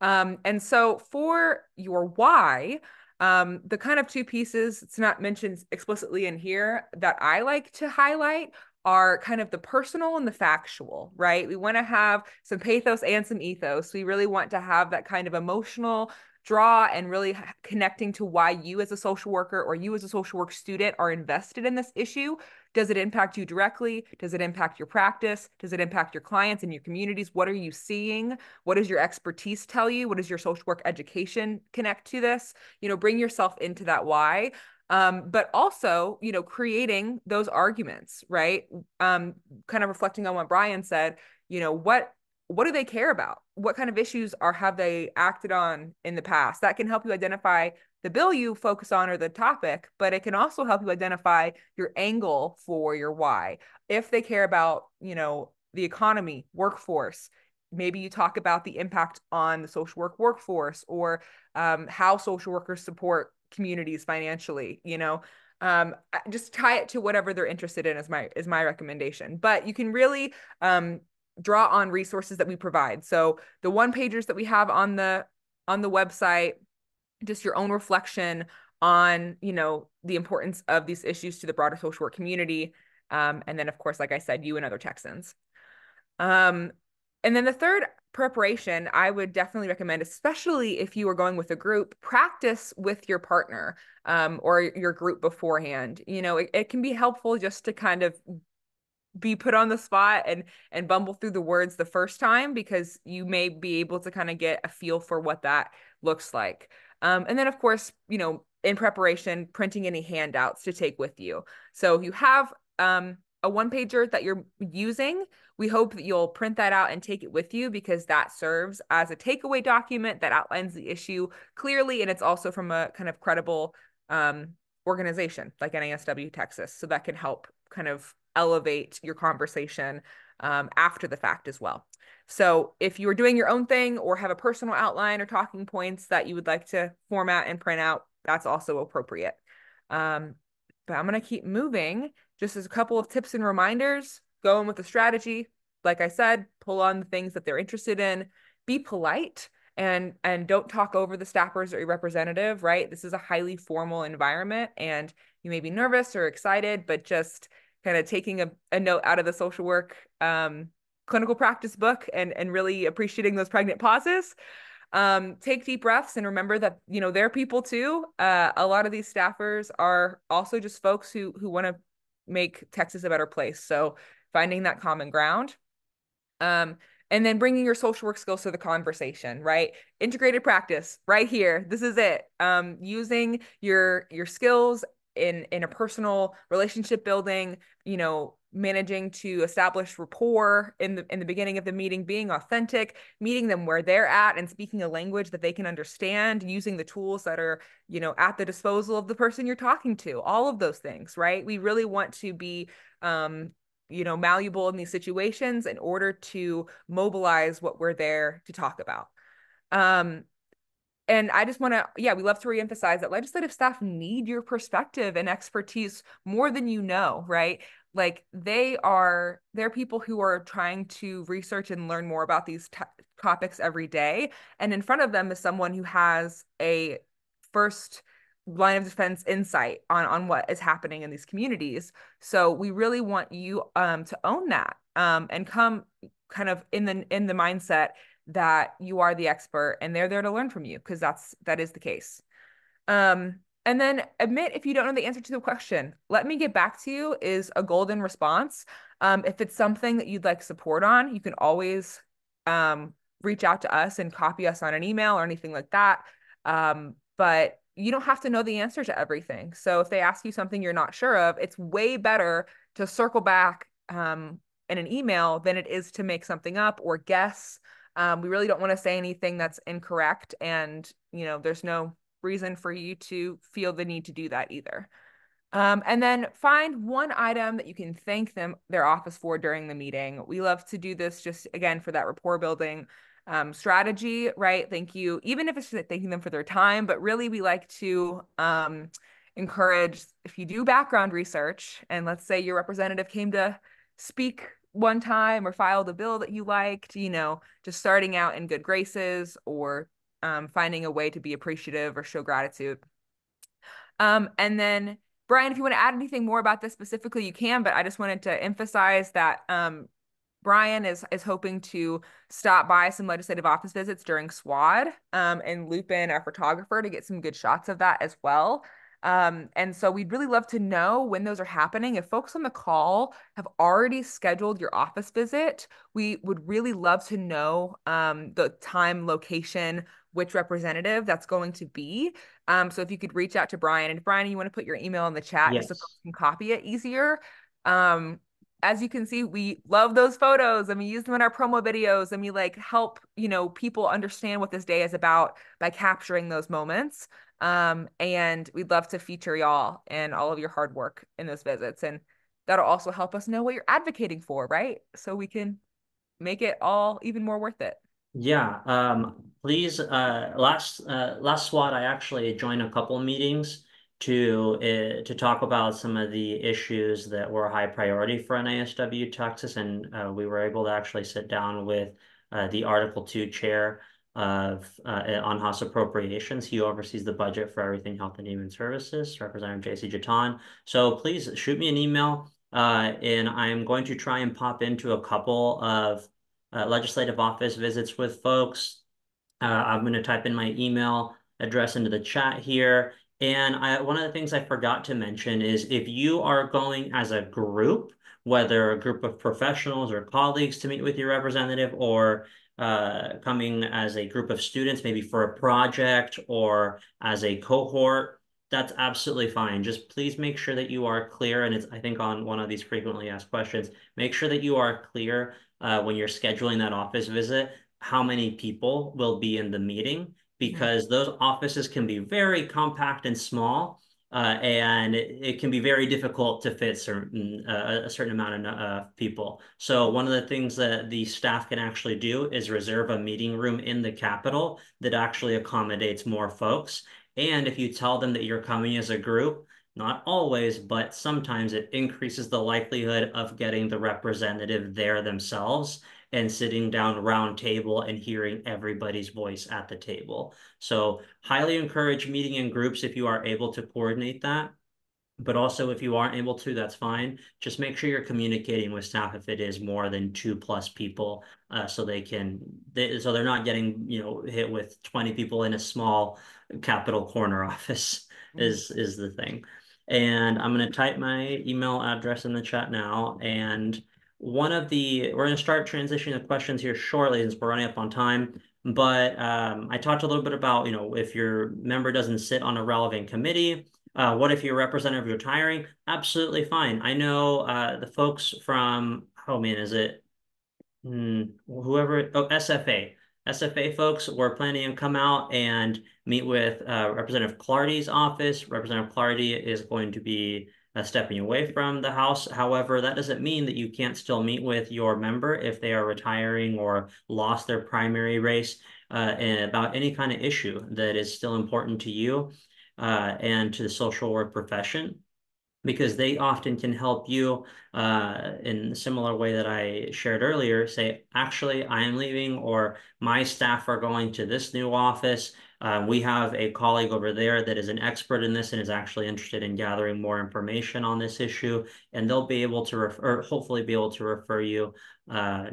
And so for your why, the kind of two pieces, it's not mentioned explicitly in here, that I like to highlight are kind of the personal and the factual, right? We want to have some pathos and some ethos. We really want to have that kind of emotional draw and really connecting to why you as a social worker or you as a social work student are invested in this issue. Does it impact you directly? Does it impact your practice? Does it impact your clients and your communities? What are you seeing? What does your expertise tell you? What does your social work education connect to this? Bring yourself into that why. But also, creating those arguments, right? Kind of reflecting on what Brian said, what do they care about? What kind of issues have they acted on in the past? That can help you identify the bill you focus on or the topic, but it can also help you identify your angle for your why. If they care about, the economy, workforce, maybe you talk about the impact on the social work workforce, or how social workers support communities financially, just tie it to whatever they're interested in is my recommendation. But you can really draw on resources that we provide. So the one pagers that we have on the website, just your own reflection on, the importance of these issues to the broader social work community. And then of course, like I said, you and other Texans. And then the third preparation I would definitely recommend, especially if you are going with a group, practice with your partner or your group beforehand. It can be helpful just to kind of be put on the spot and bumble through the words the first time, because you may be able to kind of get a feel for what that looks like. And then of course, in preparation, printing any handouts to take with you. So you have a one-pager that you're using, we hope that you'll print that out and take it with you, because that serves as a takeaway document that outlines the issue clearly, and it's also from a kind of credible organization like NASW Texas, so that can help kind of elevate your conversation after the fact as well. So if you are doing your own thing or have a personal outline or talking points that you would like to format and print out, that's also appropriate. But I'm going to keep moving. Just as a couple of tips and reminders, go in with a strategy. Like I said, pull on the things that they're interested in. Be polite and don't talk over the staffers or your representative, right? This is a highly formal environment, and you may be nervous or excited, but just kind of taking a note out of the social work clinical practice book and really appreciating those pregnant pauses. Take deep breaths and remember that, they're people too. A lot of these staffers are also just folks who want to make Texas a better place. So finding that common ground. And then bringing your social work skills to the conversation, right? Integrated practice right here. This is it. Using your skills in a personal relationship building, managing to establish rapport in the beginning of the meeting, being authentic, meeting them where they're at and speaking a language that they can understand, using the tools that are, at the disposal of the person you're talking to, all of those things, right? We really want to be malleable in these situations in order to mobilize what we're there to talk about. And I just want to, we love to reemphasize that legislative staff need your perspective and expertise more than right? Like they're people who are trying to research and learn more about these topics every day. And in front of them is someone who has a first line of defense insight on what is happening in these communities. So we really want you to own that and come kind of in the mindset that you are the expert and they're there to learn from you, because that is the case. And then admit if you don't know the answer to the question. Let me get back to you is a golden response. If it's something that you'd like support on, you can always reach out to us and copy us on an email or anything like that. But you don't have to know the answer to everything. So if they ask you something you're not sure of, it's way better to circle back in an email than it is to make something up or guess. We really don't want to say anything that's incorrect, and there's no reason for you to feel the need to do that either. And then find one item that you can thank their office for during the meeting. We love to do this just, again, for that rapport building strategy, right? Thank you, even if it's just thanking them for their time, but really we like to encourage, if you do background research, and let's say your representative came to speak one time or filed a bill that you liked, just starting out in good graces or finding a way to be appreciative or show gratitude. And then, Brian, if you want to add anything more about this specifically, you can, but I just wanted to emphasize that Brian is hoping to stop by some legislative office visits during SWAD and loop in our photographer to get some good shots of that as well. And so we'd really love to know when those are happening. If folks on the call have already scheduled your office visit, we would really love to know the time, location, which representative that's going to be. So if you could reach out to Brian, and if Brian, you want to put your email in the chat just so folks can copy it easier. As you can see, we love those photos and we use them in our promo videos, and we help, people understand what this day is about by capturing those moments. And we'd love to feature y'all and all of your hard work in those visits. And that'll also help us know what you're advocating for, right? So we can make it all even more worth it. Yeah, please, last SWAT, I actually joined a couple of meetings to talk about some of the issues that were high priority for NASW Texas, and we were able to actually sit down with the Article 2 chair of on House Appropriations. He oversees the budget for everything Health and Human Services, Representative J.C. Jatan. So please shoot me an email, and I'm going to try and pop into a couple of legislative office visits with folks. I'm going to type in my email address into the chat here. And one of the things I forgot to mention is if you are going as a group, whether a group of professionals or colleagues to meet with your representative, or coming as a group of students, maybe for a project or as a cohort, that's absolutely fine. Just please make sure that you are clear, and it's, I think, on one of these frequently asked questions, make sure that you are clear when you're scheduling that office visit, how many people will be in the meeting, because those offices can be very compact and small. And it can be very difficult to fit a certain amount of people. So one of the things that the staff can actually do is reserve a meeting room in the Capitol that actually accommodates more folks. And if you tell them that you're coming as a group, not always, but sometimes it increases the likelihood of getting the representative there themselves and sitting down round table and hearing everybody's voice at the table. So highly encourage meeting in groups if you are able to coordinate that. But also, if you aren't able to, that's fine. Just make sure you're communicating with staff if it is more than 2+ people, so so they're not getting, hit with 20 people in a small Capitol corner office is the thing. And I'm going to type my email address in the chat now. And we're going to start transitioning the questions here shortly since we're running up on time. But I talked a little bit about, if your member doesn't sit on a relevant committee, what if your representative is retiring? Absolutely fine. I know the folks from, oh man, is it SFA. SFA folks were planning to come out and meet with Representative Clardy's office. Representative Clardy is going to be stepping away from the House. However, that doesn't mean that you can't still meet with your member if they are retiring or lost their primary race and about any kind of issue that is still important to you and to the social work profession, because they often can help you in a similar way that I shared earlier, say, actually, I am leaving, or my staff are going to this new office. We have a colleague over there that is an expert in this and is actually interested in gathering more information on this issue, and they'll be able to refer, hopefully be able to refer you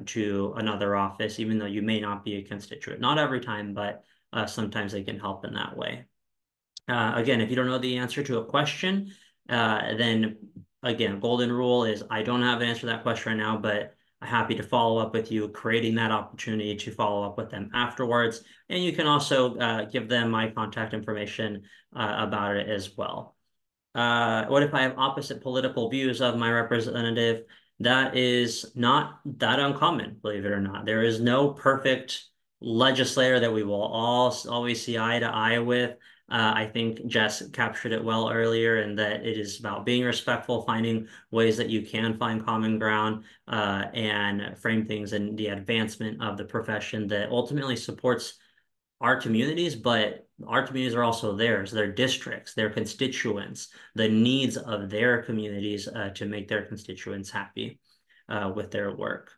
to another office, even though you may not be a constituent. Not every time, but sometimes they can help in that way. Again, if you don't know the answer to a question, then again, golden rule is I don't have an answer to that question right now, but I'm happy to follow up with you, creating that opportunity to follow up with them afterwards. And you can also give them my contact information about it as well. What if I have opposite political views of my representative? That is not that uncommon, believe it or not. There is no perfect legislator that we will all always see eye to eye with. I think Jess captured it well earlier, and that it is about being respectful, finding ways that you can find common ground, and frame things in the advancement of the profession that ultimately supports our communities, but our communities are also theirs, their districts, their constituents, the needs of their communities to make their constituents happy with their work.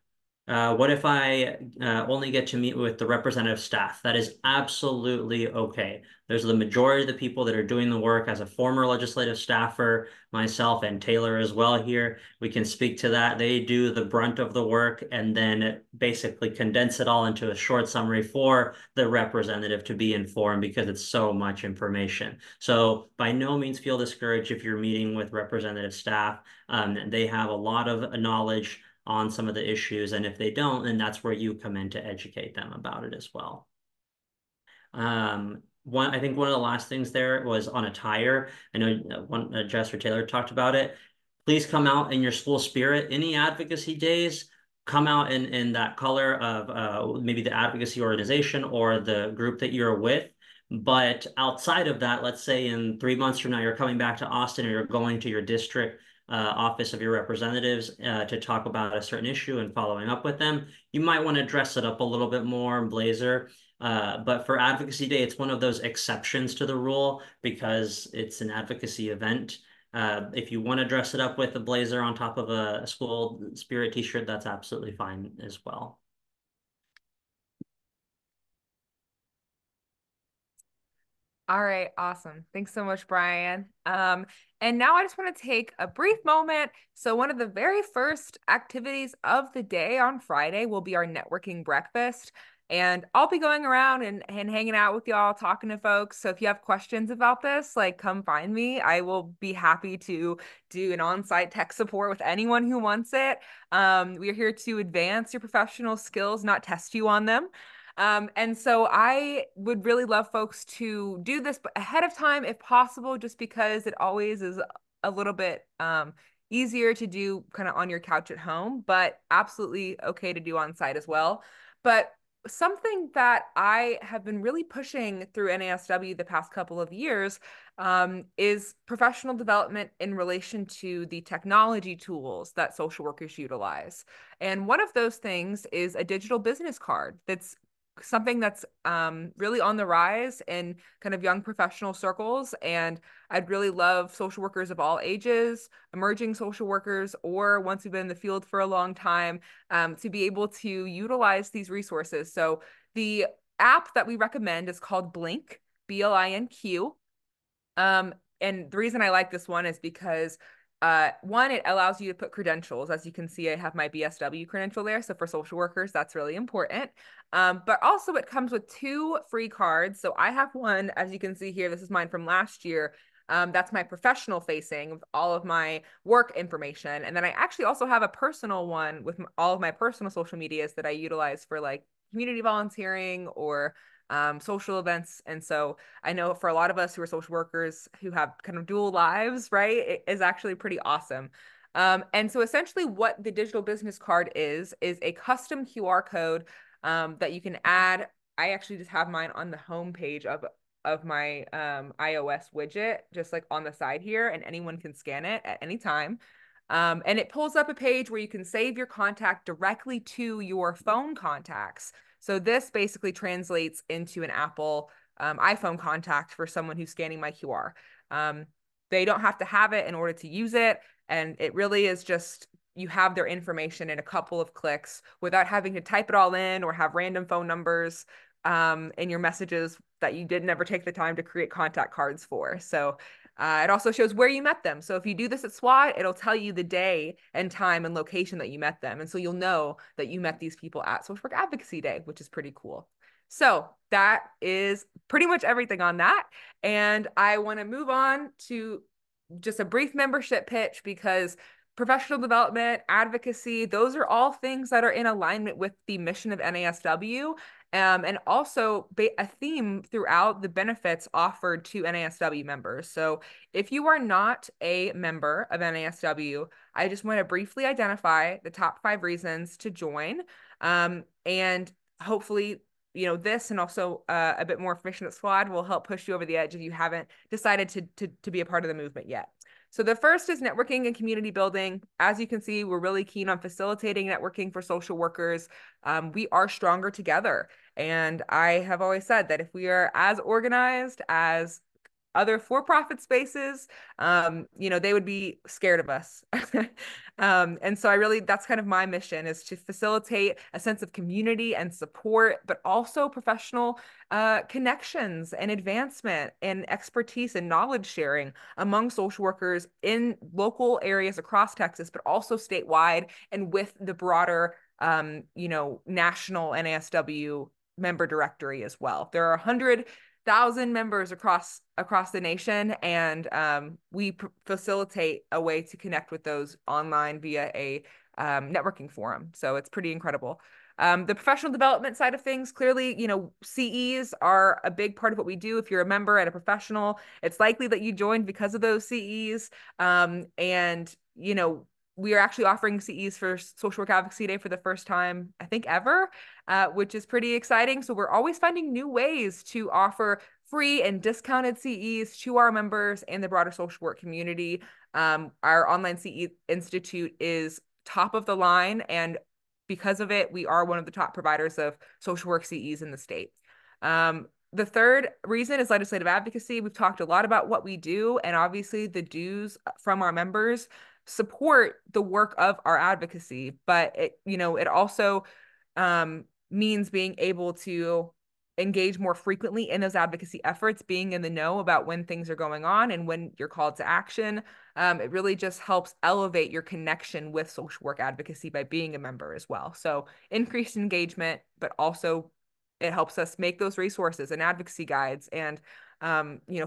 What if I only get to meet with the representative staff? That is absolutely okay. There's the majority of the people that are doing the work. As a former legislative staffer, myself and Taylor as well here, we can speak to that. They do the brunt of the work and then basically condense it all into a short summary for the representative to be informed, because it's so much information. So by no means feel discouraged if you're meeting with representative staff. They have a lot of knowledge on some of the issues, and if they don't, then that's where you come in to educate them about it as well. I think one of the last things there was on attire. I know Jess or Taylor talked about it. Please come out in your school spirit. Any advocacy days, come out in that color of maybe the advocacy organization or the group that you're with. But outside of that, let's say in 3 months from now, you're coming back to Austin, or you're going to your district office of your representatives to talk about a certain issue and following up with them. You might want to dress it up a little bit more, blazer. But for Advocacy Day, it's one of those exceptions to the rule because it's an advocacy event. If you want to dress it up with a blazer on top of a school spirit t-shirt, that's absolutely fine as well. All right, awesome. Thanks so much, Brian. And now I just want to take a brief moment. So one of the very first activities of the day on Friday will be our networking breakfast. And I'll be going around and hanging out with y'all, talking to folks. So if you have questions about this, like, come find me. I will be happy to do an on-site tech support with anyone who wants it. We are here to advance your professional skills, not test you on them. And so I would really love folks to do this ahead of time if possible, just because it always is a little bit easier to do kind of on your couch at home, but absolutely okay to do on site as well. But something that I have been really pushing through NASW the past couple of years is professional development in relation to the technology tools that social workers utilize. And one of those things is a digital business card that's something that's really on the rise in kind of young professional circles. And I'd really love social workers of all ages, emerging social workers, or once we've been in the field for a long time, to be able to utilize these resources. So the app that we recommend is called Blink, BLINQ. And the reason I like this one is because one, it allows you to put credentials. As you can see, I have my BSW credential there. So for social workers, that's really important. But also it comes with 2 free cards. So I have one, as you can see here, this is mine from last year. That's my professional facing with all of my work information. And then I actually also have a personal one with all of my personal social medias that I utilize for like community volunteering or social events. And so I know for a lot of us who are social workers who have kind of dual lives, right, it is actually pretty awesome. And so essentially what the digital business card is a custom QR code that you can add. I actually just have mine on the home page of my iOS widget, just like on the side here, and anyone can scan it at any time. And it pulls up a page where you can save your contact directly to your phone contacts. So this basically translates into an Apple iPhone contact for someone who's scanning my QR. They don't have to have it in order to use it. And it really is just you have their information in a couple of clicks without having to type it all in or have random phone numbers in your messages that you did never take the time to create contact cards for. So it also shows where you met them. So if you do this at SWAT, it'll tell you the day and time and location that you met them. And so you'll know that you met these people at Social Work Advocacy Day, which is pretty cool. So that is pretty much everything on that. And I want to move on to just a brief membership pitch because professional development, advocacy, those are all things that are in alignment with the mission of NASW. And also a theme throughout the benefits offered to NASW members. So if you are not a member of NASW, I just want to briefly identify the top 5 reasons to join. And hopefully, this and also a bit more information at SWAD will help push you over the edge if you haven't decided to be a part of the movement yet. So the first is networking and community building. As you can see, we're really keen on facilitating networking for social workers. We are stronger together. And I have always said that if we are as organized as other for-profit spaces, they would be scared of us. And so that's kind of my mission, is to facilitate a sense of community and support, but also professional connections and advancement and expertise and knowledge sharing among social workers in local areas across Texas, but also statewide and with the broader, national NASW member directory as well. There are 100,000 members across the nation, and we facilitate a way to connect with those online via a networking forum. So it's pretty incredible. The professional development side of things, clearly, CEs are a big part of what we do. If you're a member and a professional, it's likely that you joined because of those CEs. And we are actually offering CEs for Social Work Advocacy Day for the first time, I think, ever, which is pretty exciting. So we're always finding new ways to offer free and discounted CEs to our members and the broader social work community. Our online CE Institute is top of the line, and because of it, we are one of the top providers of social work CEs in the state. The third reason is legislative advocacy. We've talked a lot about what we do, and obviously the dues from our members support the work of our advocacy, but it also means being able to engage more frequently in those advocacy efforts, being in the know about when things are going on and when you're called to action. It really just helps elevate your connection with social work advocacy by being a member as well. So increased engagement, but also it helps us make those resources and advocacy guides and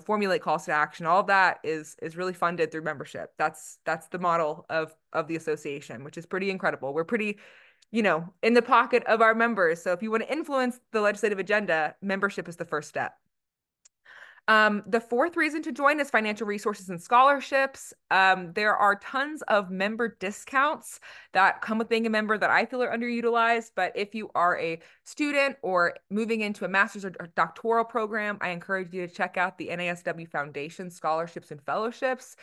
formulate calls to action. All of that is really funded through membership. That's the model of the association, which is pretty incredible. We're pretty in the pocket of our members. So if you want to influence the legislative agenda, membership is the first step. The fourth reason to join is financial resources and scholarships. There are tons of member discounts that come with being a member that I feel are underutilized. But if you are a student or moving into a master's or doctoral program, I encourage you to check out the NASW Foundation scholarships and fellowships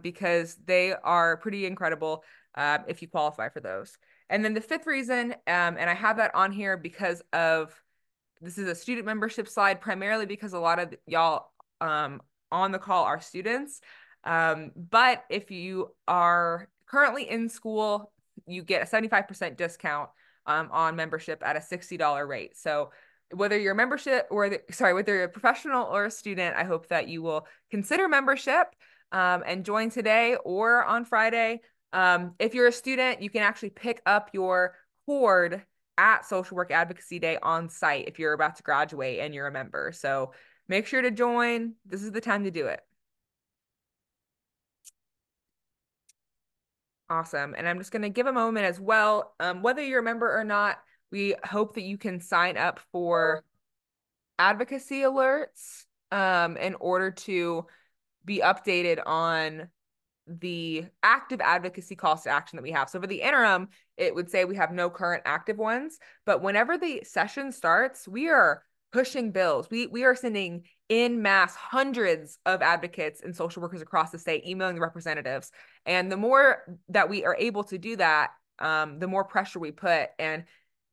because they are pretty incredible if you qualify for those. And then the fifth reason, and I have that on here because this is a student membership slide, primarily because a lot of y'all on the call are students. But if you are currently in school, you get a 75% discount on membership at a $60 rate. So whether you're whether you're a professional or a student, I hope that you will consider membership and join today or on Friday. If you're a student, you can actually pick up your cord at Social Work Advocacy Day on site if you're about to graduate and you're a member. So make sure to join. This is the time to do it. Awesome. And I'm just going to give a moment as well. Whether you're a member or not, we hope that you can sign up for advocacy alerts in order to be updated on the active advocacy calls to action that we have. So for the interim, it would say we have no current active ones, but whenever the session starts, we are pushing bills. We are sending in mass hundreds of advocates and social workers across the state, emailing the representatives. And the more that we are able to do that, the more pressure we put. And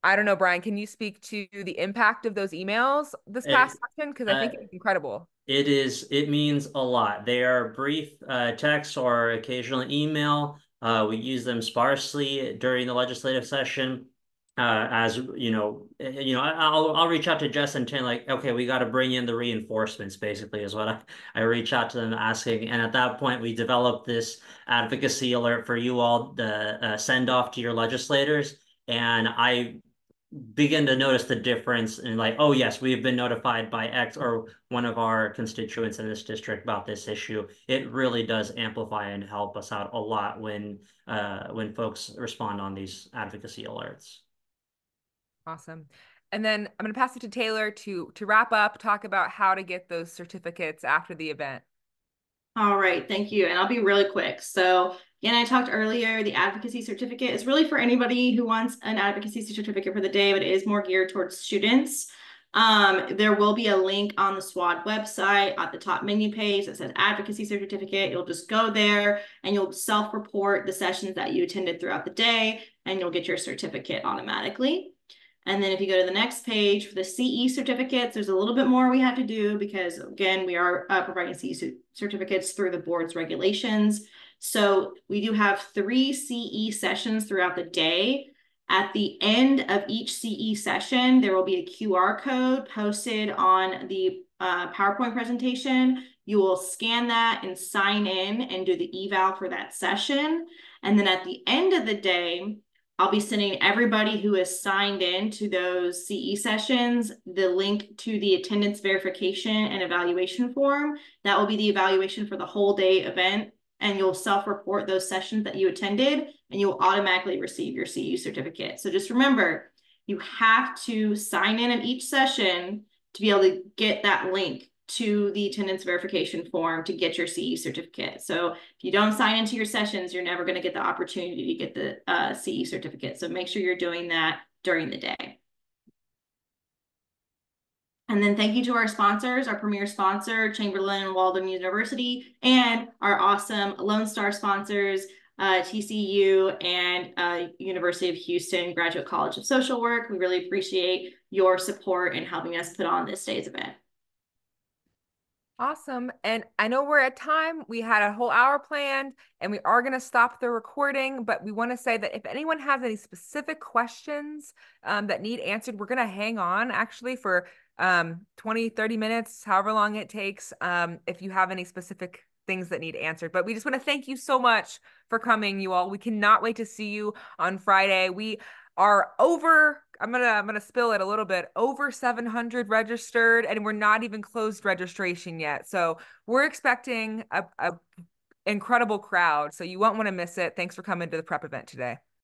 I don't know, Brian, can you speak to the impact of those emails this past session? Because I think it's incredible. It means a lot. They are brief text or occasional email. We use them sparsely during the legislative session. As I'll reach out to Jess and Tim, like, okay, we got to bring in the reinforcements, basically, is what I reach out to them asking. And at that point, we develop this advocacy alert for you all to send off to your legislators. And I begin to notice the difference in like, oh yes, we've been notified by X or one of our constituents in this district about this issue. It really does amplify and help us out a lot when folks respond on these advocacy alerts. Awesome. And then I'm going to pass it to Taylor to wrap up, talk about how to get those certificates after the event. All right, thank you. And I'll be really quick. So again, I talked earlier, the advocacy certificate is really for anybody who wants an advocacy certificate for the day, but it is more geared towards students. There will be a link on the SWAD website at the top menu page that says advocacy certificate. You'll just go there and you'll self-report the sessions that you attended throughout the day, and you'll get your certificate automatically. And then if you go to the next page for the CE certificates, there's a little bit more we have to do because, again, we are providing CE certificates through the board's regulations. So we do have 3 CE sessions throughout the day. At the end of each CE session, there will be a QR code posted on the PowerPoint presentation. You will scan that and sign in and do the eval for that session. And then at the end of the day, I'll be sending everybody who has signed in to those CE sessions the link to the attendance verification and evaluation form. That will be the evaluation for the whole day event, and you'll self-report those sessions that you attended, and you'll automatically receive your CE certificate. So just remember, you have to sign in each session to be able to get that link to the attendance verification form to get your CE certificate. So if you don't sign into your sessions, you're never going to get the opportunity to get the CE certificate. So make sure you're doing that during the day. And then thank you to our sponsors, our premier sponsor, Chamberlain and Walden University, and our awesome Lone Star sponsors, TCU and University of Houston Graduate College of Social Work. We really appreciate your support in helping us put on this day's event. Awesome. And I know we're at time. We had a whole hour planned and we are going to stop the recording, but we want to say that if anyone has any specific questions that need answered, we're going to hang on actually for 20, 30 minutes, however long it takes, if you have any specific things that need answered. But we just want to thank you so much for coming, you all. We cannot wait to see you on Friday. We are over, I'm gonna spill it a little bit, over 700 registered, and we're not even closed registration yet. So we're expecting a incredible crowd. So you won't want to miss it. Thanks for coming to the prep event today.